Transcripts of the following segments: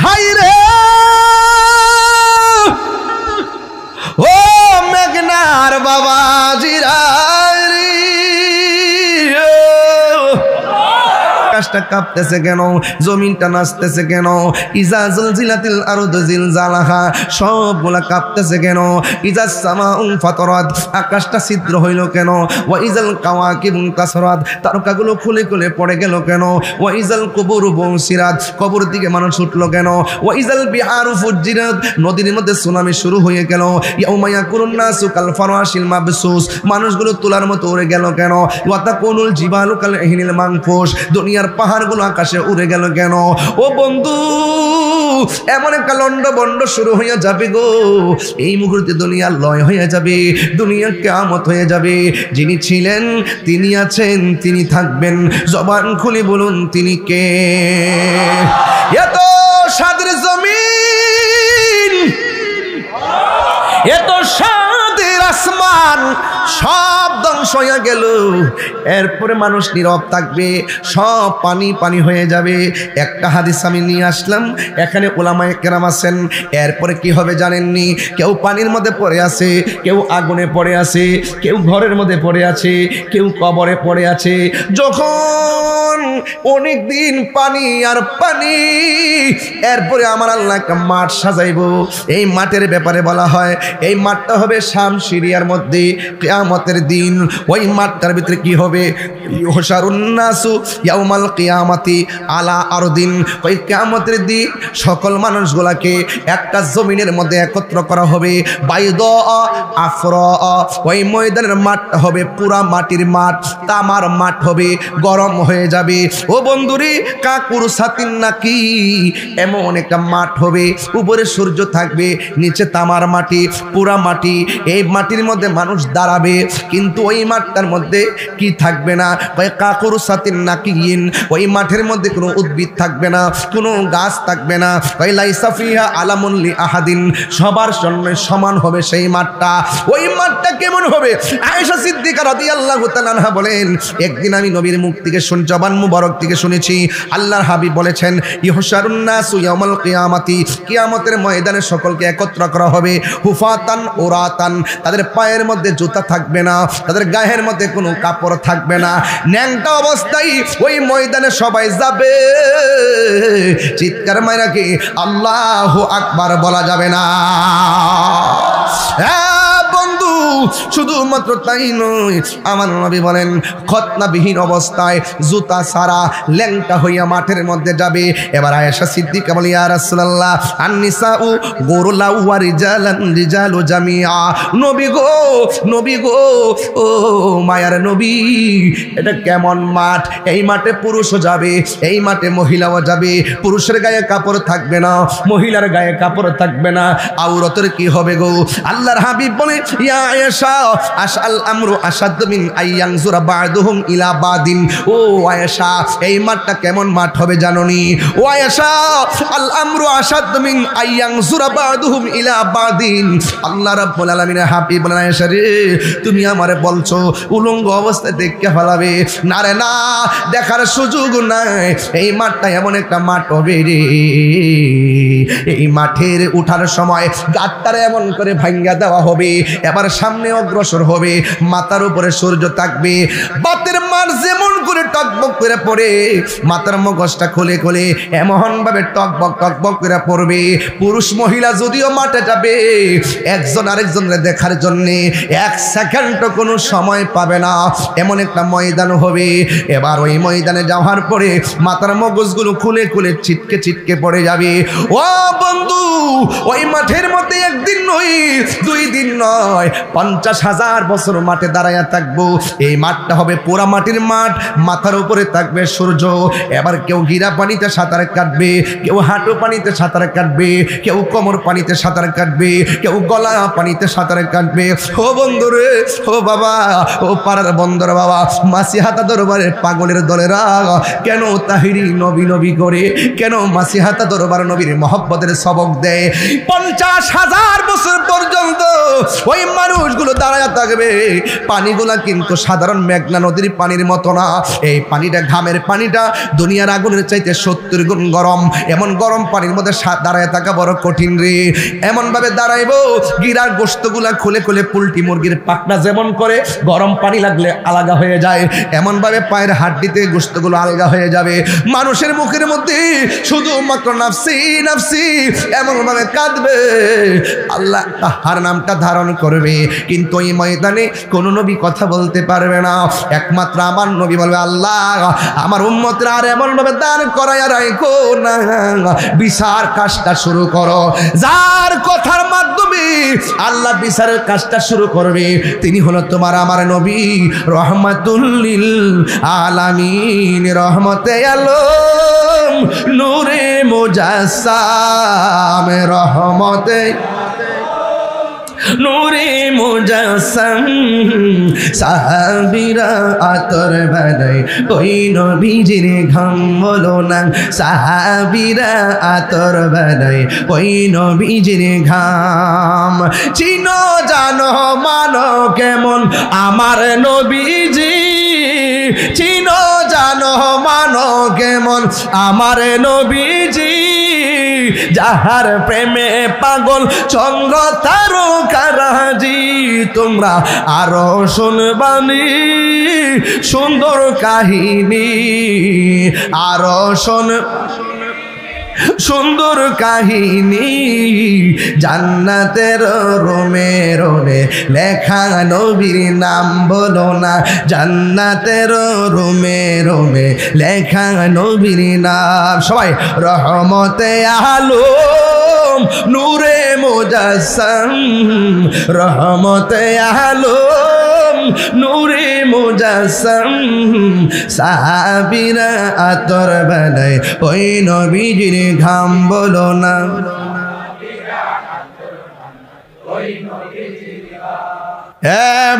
High রে ও মেঘনার বাবাজিরা আকাশটা কাঁপতেছে কেন, জমিনটা নাচতেছে কেন, ইজা জুলজিলাতিল আরদু জিলজালাহা সবগুলা কাঁপতেছে কেন, ইজা সামাউ ফাতারাত আকাশটা ছিদ্র হইল কেন, ওয়া ইজাল কাওয়াকিবু কাসরাত তারকাগুলো খুলে খুলে পড়ে গেল কেন, ওয়া ইজাল কুবুরু বুসিরাত কবর দিকে মানুষ উঠলো কেন, ওয়া ইজাল বিহারু ফুজ্জিরাত নদীর মধ্যে সুনামি শুরু হয়ে গেল, ইয়াউমা ইয়াকুনুন নাসু কাল ফারাশিল মাবসুস মানুষগুলো তোলার মতো উড়ে গেল কেন, ওয়া তাকুনুল জিবালু কাল ইহনিল মানফুস দুনিয়ার পাহাড়গুলো আকাশে উড়ে গেল কেন। ও বন্ধু এমন একটা লন্ড বন্ড শুরু হয়ে যাবে গো, এই মুহূর্তে দুনিয়া লয় হয়ে যাবে, দুনিয়া কিয়ামত হয়ে যাবে। যিনি ছিলেন তিনি আছেন তিনি থাকবেন, জবান খুলে বলুন তিনি কে। এত সাদের জমিন, এত সাদের আসমান সব ধ্বংস হয়ে গেল, এরপরে মানুষ নীরব থাকবে, সব পানি পানি হয়ে যাবে। একটা হাদিস আমি নিয়ে আসলাম, এখানে উলামায়ে কেরাম আছেন। এরপরে কি হবে জানেননি? কেউ পানির মধ্যে পড়ে আছে, কেউ আগুনে পড়ে আছে, কেউ ঘরের মধ্যে পড়ে আছে, কেউ কবরে পড়ে আছে। যখন অনেক দিন পানি আর পানি, এরপরে আমার আল্লাহ একটা মাঠ সাজাইব। এই মাঠের ব্যাপারে বলা হয় এই মাঠটা হবে শাম সিরিয়ার মধ্যে কিয়ামতের দিন। ওই মাঠটার ভিতরে কি হবে? ইউহশারুন নাসু ইয়াউমাল কিয়ামাতি আলা আরদিন। ওই কিয়ামতের দিন সকল মানুষগুলাকে একটা জমিনের মধ্যে একত্র করা হবে। বাইদা আফরা ওই ময়দানের মাঠ হবে পুরা মাটির মাঠ, তামার মাঠ হবে, গরম হয়ে যাবে। ও বন্ধুরে কাকুর সাতিন নাকি এমন একটা মাঠ হবে, উপরে সূর্য থাকবে, নিচে তামার মাটি, পুরা মাটি। এই মাটির মধ্যে মানুষ দাঁড়াবে, কিন্তু ওই মাঠটার মধ্যে কি থাকবে না? কাকুর সাতিন নাকিন ওই মাঠের মধ্যে কোনো উদ্ভিদ থাকবে না, কোনো গাছ থাকবে না। লাইসা ফিহা আলামুন লি আহাদিন সবার জন্য সমান হবে সেই মাঠটা। ওই মাঠটা কেমন হবে? আয়েশা সিদ্দিকা রাদিয়াল্লাহু তাআলা আনহা বলেন, একদিন আমি নবীর মুখ থেকে শুনে, জবান মুবারক থেকে শুনেছি, আল্লাহর হাবিব বলেছেন ইহশারুন নাসু ইয়াউমাল কিয়ামাতি কিয়ামতের ময়দানে সকলকে একত্র করা হবে। হুফাতান ওরাতান তাদের পায়ের মধ্যে জুতা থাকবে না, তাদের গায়ের মধ্যে কোনো কাপড় থাকবে না, ন্যাংটা অবস্থায় ওই ময়দানে সবাই যাবে। চিৎকার মাইরা কি আল্লাহু আকবার বলা যাবে না? বন্ধু শুধুমাত্র তাই নয়, আমার নবী বলেন খতনাবিহীন অবস্থায় জুতা সারা ল্যাংটা হইয়া মাঠের মধ্যে যাবে। এবার আয়েশা সিদ্দিকা বলে ইয়া রাসূলুল্লাহ আন-নিসাউ গুরুলাউ ওয়া রিজালান রিজালু জামিআ। নবী গো, নবী গো, ও মায়ার নবী, এটা কেমন মাঠ? এই মাঠে পুরুষও যাবে, এই মাঠে মহিলাও যাবে। পুরুষের গায়ে কাপড় থাকবে না, মহিলার গায়ে কাপড় থাকবে না, আওরাতের কি হবে গো? আল্লাহর হাবিব বলে ইয়া আয়েশা আশআল আমরু আশাদ মিন আইয়ানজুরা বা'দুহুম ইলা বাদিন। ও আয়েশা এই মাঠটা কেমন মাঠ হবে জানোনি? ও আয়েশা আল আমরু আশাদ মিন আইয়ানজুরা বা'দুহুম ইলা বাদিন। আল্লাহ রাব্বুল আলামিনের হাবিব বলেন আয়েশা রে তুমি আমারে বলছো উলঙ্গ অবস্থায় দেখে ফেলাবে? না রে না, দেখার সুযোগ নাই। এই মাঠটা এমন একটা মাঠ হবে রে, এই মাঠের উঠার সময় গাঁটটারে এমন করে ভাঙ্গা দেওয়া হবে, এবার সামনে অগ্রসর হবে, মাথার উপরে সূর্য থাকবে, বাতের মার যেমন করে টকবক করে পড়ে, মাথার মগজটা খুলে খুলে এমন ভাবে টকবক টকবক করে পড়বে। পুরুষ মহিলা যদিও মাঠে যাবে, একজন আরেকজনের দেখার জন্য এক সেকেন্ডও কোনো সময় পাবে না, এমন একটা ময়দান হবে। এবার ওই ময়দানে যাওয়ার পরে মাথার মগজগুলো খুলে খুলে ছিটকে ছিটকে পড়ে যাবে। ও বন্ধু ওই মাঠের মধ্যে একদিন নয়, দুই দিন নয়, 50,000 বছর মাঠে দাঁড়ায়া থাকবো। এই মাঠটা হবে পোড়া মাটির মাঠ, মাথার উপরে থাকবে সূর্য। এবার কেউ গিরা পানিতে সাঁতার কাটবে, কেউ হাঁটু পানিতে সাঁতার কাটবে, কেউ কোমর পানিতে সাঁতার কাটবে, কেউ গলা পানিতে সাঁতার কাটবে। ও বন্ধু রে, ও বাবা, ও পাড়ার বন্দর বাবা, মাসিহাতা দরবারের পাগলের দলেরা কেন তাহিরি নবী নবী করে, কেন মাসিহাতা দরবার নবীর মহব্বতের সবক দেয়? 50,000 বছর পর্যন্ত ওই মানুষগুলো দাঁড়ায় থাকবে। পানিগুলা কিন্তু সাধারণ মেঘনা নদীর পানির পানির মতো না। এই পানিটা, ঘামের পানিটা দুনিয়ার আগুনের চাইতে 70 গুণ গরম। এমন গরম পানির মধ্যে দাঁড়ায় থাকা বড় কঠিন রে। এমন ভাবে দাঁড়াইবো গিরার গোশতগুলা খুলে খুলে পোল্ট্রি মুরগির পাখনা যেমন করে গরম পানি লাগলে আলাদা হয়ে যায়, এমন ভাবে পায়ের হাড্ডিতে গোশতগুলো আলগা হয়ে যাবে। মানুষের মুখের মধ্যে শুধুমাত্র নাফসি নাফসি এমন ভাবে কাঁদবে, আল্লাহ তাহার নামটা ধারণ করবে, কিন্তু এই ময়দানে কোন নবী কথা বলতে পারবে না। একমাত্র আমার নবী বলবে, আল্লাহ আমার উম্মতরা আর এমন ভাবে দাঁড় করাইয়া রাখো না, বিচার কাজটা শুরু করো। যার কথার মাধ্যমে আল্লাহ বিচারের কাজটা শুরু করবে তিনি হলো তোমার আমার নবী রহমাতুল লিল আলামিন, রহমতে আলম নূরে মুজাসসাম, রহমতে নূরে মুজাসসাম। সাহাবীরা আতর বানাই ওই নবীজির ঘাম বলো না, সাহাবীরা আতর বানাই ওই নবীজির ঘাম। চিনো জানো মানো কেমন আমার নবীজি, চিনো জানো মানো কেমন আমার নবীজি, যাহার প্রেমে পাগল চন্দ্র তারকারাজি। তোমরা আরো শুনবানি সুন্দর কাহিনী, আরো সুন্দর কাহিনী, জান্নাতের রোমে রোমে লেখা নবীর নাম বলো না, জান্নাতের রোমে রোমে লেখা নবীর নাম। সবাই রহমতে আলম নূরে মুজাসসাম, রহমতে আলম নূরে মুজাসসাম। সাহাবীরা আতর বানাই ওই নবীজির ঘাম বলো না।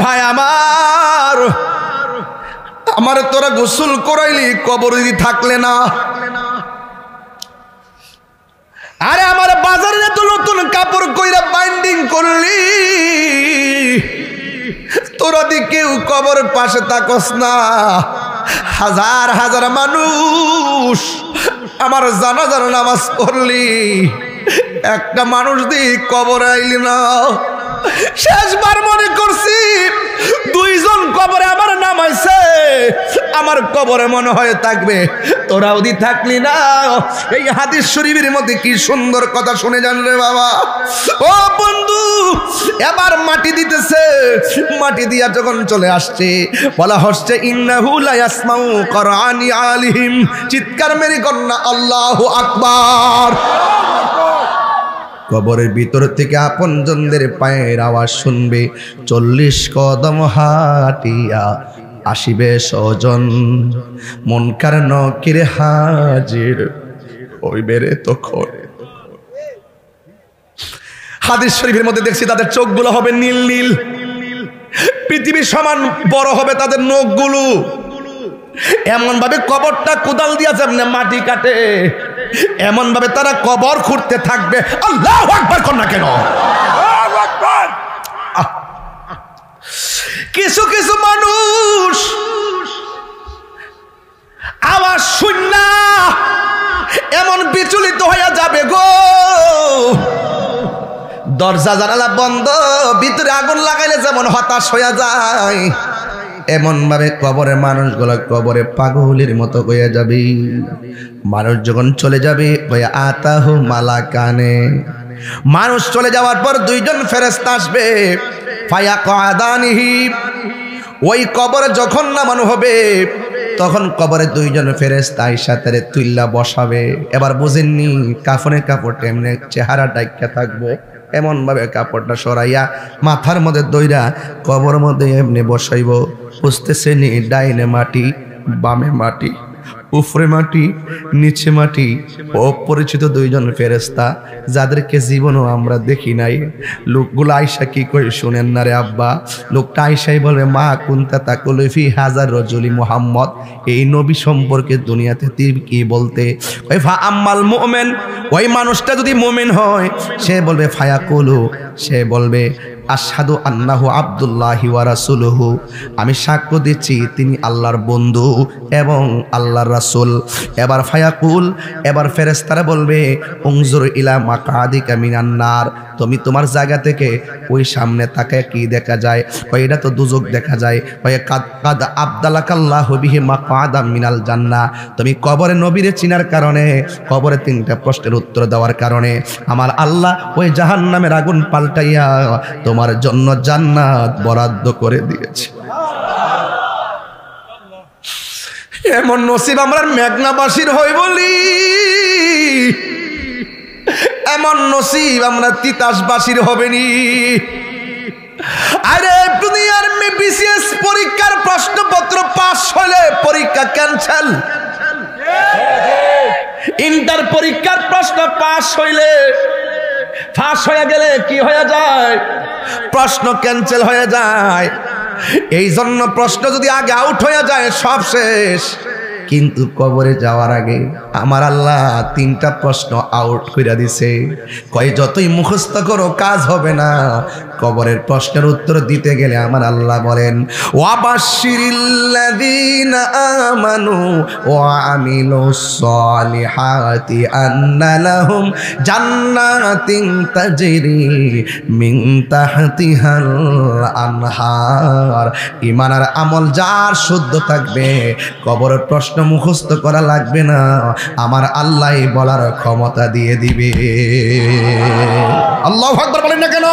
ভাই আমার তোরা গোসল করাইলি কবর যদি থাকলে না, আরে আমার বাজারে এত নতুন কাপড় কইরা বাইন্ডিং করলি, তোরা দি কেউ কবর পাশে তাকস না। হাজার হাজার মানুষ আমার জানাজার নামাজ পড়লি, একটা মানুষ দি কবর আইলি না। শেষবার মনে করছি 2 জন কবরে আমার নামাইছে, আমার কবরে মনে হয় থাকবে, তোরা ওদি থাকলি না। এই হাদিস শরীফের মধ্যে কি সুন্দর কথা শুনে যান রে বাবা। ও বন্ধু, এবার মাটি দিতেছে, মাটি দিয়া যখন চলে আসছে বলা হচ্ছে ইন্নাহু লা ইয়াসমাউ কুরআনি আলিহিম, চিৎকার মেরে কন্যা আল্লাহু আকবার। কবরের ভিতর থেকে আপনজনদের পায়ের আওয়াজ শুনবে, 40 কদম হাঁটিয়া আসিবে স্বজন, মুনকার নকির হাজির হইবে রে তখন। হাদিস শরীফের মধ্যে দেখছি তাদের চোখগুলো হবে নীল নীল, পৃথিবীর সমান বড় হবে তাদের নখগুলো। এমন ভাবে কবরটা কোদাল দিয়া যেমন মাটি কাটে, এমন ভাবে তারা কবর খুঁড়তে থাকবে। আল্লাহু আকবার কর না কেন? কিছু কিছু মানুষ আওয়াজ শুননা এমন বিচলিত হইয়া যাবে গো, দরজা জানালা বন্ধ, ভিতরে আগুন লাগাইলে যেমন হতাশ হইয়া যায়, এমন ভাবে কবরের মানুষগুলো কবরে পাগলের মতো হয়ে যাবে। মানুষ যখন চলে যাবে ওই আতাহু মালাকানে, মানুষ চলে যাওয়ার পর 2 জন ফেরেশতা আসবে, ফায়াকাদানিহি, ওই কবরে যখন নামানো হবে তখন কবরে 2 জন ফেরেশতা আয়েশা তারে তুইল্লা বসাবে। এবার বুঝেননি কাফনের কাপড়টা এমনি চেহারা ঢাকা থাকবো, এমন ভাবে কাপড়টা সরাইয়া মাথার মধ্যে দইরা কবর মধ্যে এমনি বসাইব। বুঝতেছে নি ডাইনে মাটি বামে মাটি, উপরে মাটি নিচে মাটি, অপরিচিত 2 জন ফেরেশতা যাদেরকে জীবনও আমরা দেখি নাই। লোকগুলো আয়েশা কি কই শুনেন না রে আব্বা, লোকটা আয়েশাই বলে মা কুনতা তাকুলু ফি হাজার রাজুলি মুহাম্মদ, এই নবী সম্পর্কে দুনিয়াতে তুই কি বলতে? ওই ফা আম্মাল মুমিন, ওই মানুষটা যদি মুমিন হয় সে বলবে ফায়াকুলু, সে বলবে আশহাদু আন্নাহু আব্দুল্লাহি ওয়া রাসূলুহু, আমি সাক্ষ্য দিচ্ছি তিনি আল্লাহর বন্ধু এবং আল্লাহর রাসূল। এবার ফায়াকুল, এবার ফেরেশতারা বলবে উনজুর ইলা মাকাদিকা মিনান নার, তুমি তোমার জায়গা থেকে ওই সামনে তাকায় কি দেখা যায়? কয় এটা তো দুজক দেখা যায়। কয় কাদ আবদালাকাল্লাহু বিহি মাকাদাম মিনাল জান্নাহ, তুমি কবরে নবীরে চিনার কারণে, কবরে 3টা প্রশ্নের উত্তর দেওয়ার কারণে আমার আল্লাহ ওই জাহান্নামের আগুন পাল্টাইয়া তোমার জন্য জান্নাত বরাদ্দ করে দিয়েছে। এমন নসিব আমরা মেঘনাবাসীর হই বলি, এমন নসিব আমরা তিতাসবাসীর হবেনি। আরে দুনিয়ার বিসিএস পরীক্ষার প্রশ্নপত্র পাস হলে পরীক্ষা ক্যান্সেল, ইন্টার পরীক্ষার প্রশ্ন পাস হইলে, ফাঁস হয়ে গেলে কি হয়ে যায়? প্রশ্ন ক্যান্সেল হয়ে যায়। এই জন্য প্রশ্ন যদি আগে আউট হয়ে যায় সব শেষ। কিন্তু কবরে যাওয়ার আগে আমার আল্লাহ 3টা প্রশ্ন আউট করে দিছে। কয় যতই মুখস্থ করো কাজ হবে না, কবরের প্রশ্নের উত্তর দিতে গেলে আমার আল্লাহ বলেন ওয়াবাশশিরিল্লাযীনা আমানু ওয়া আমিলুস সালিহাতি আন্না লাহুম জান্নাতিন তাজরি মিন তাহতিহাল আনহার। ঈমান আর আমল যার শুদ্ধ থাকবে কবরের প্রশ্ন মুখস্থ করা লাগবে না, আমার আল্লাহ বলার ক্ষমতা দিয়ে দিবে। আল্লাহু আকবার বলেন না কেন?